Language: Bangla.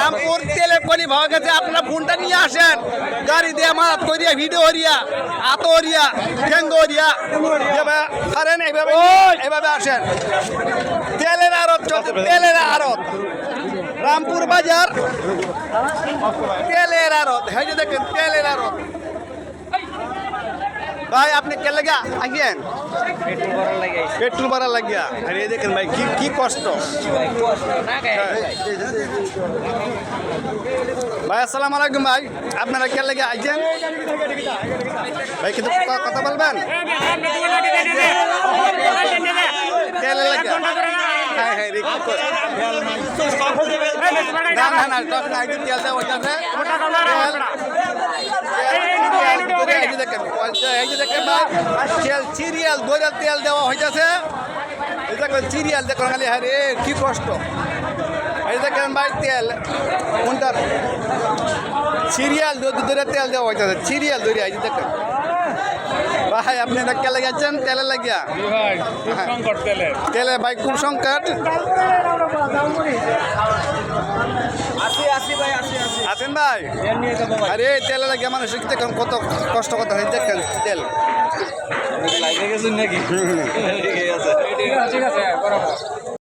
রামপুর তেলেকনি ভাওয়া গেছে। আপনারা ফোনটা নিয়ে আসেন, গাড়ি দিয়ে মারাত করিয়া ভিডিও হরিয়া আতো হরিয়া ঠেঙ্গ হরিয়া কারেন এইভাবে এইভাবে আসেন। তেলের আড়ত চলছে, তেলের আড়ত রামপুর বাজার তেলের আড়ত। হ্যাঁ যে দেখেন তেলের আড়ত। ভাই আপনি কে লাগা আইয়েন? পেট্রোল ভরা লাগিয়া। আরে এই দেখেন ভাই কি কি কষ্ট ভাই। আসসালামু আলাইকুম ভাই, আপনারা কে লাগা আইছেন ভাই? কিন্তু কথা বলবেন তেলে লাগা। হ্যাঁ হ্যাঁ রে কি কষ্ট। না না না তখন আইতে তেল দেওয়া হইতাছে। সিরিয়াল ধরে তেল দেওয়া হইতেছে। সিরিয়াল দেখুন খালি। হ্যাঁ রে কি কষ্ট। এই দেখেন ভাই তেল কোনটা সিরিয়াল ধরে তেল দেওয়া হইতেছে। সিরিয়াল ধরে এই দেখেন ভাই আপনি কে লাগাচ্ছেন? তেলে লাগিয়া তেলে ভাই খুব সংকট। আছেন ভাই? আরে তেলে লাগিয়া মানুষ দেখেন কত কষ্ট কথা হয়। দেখেন তেল নাকি ঠিক আছে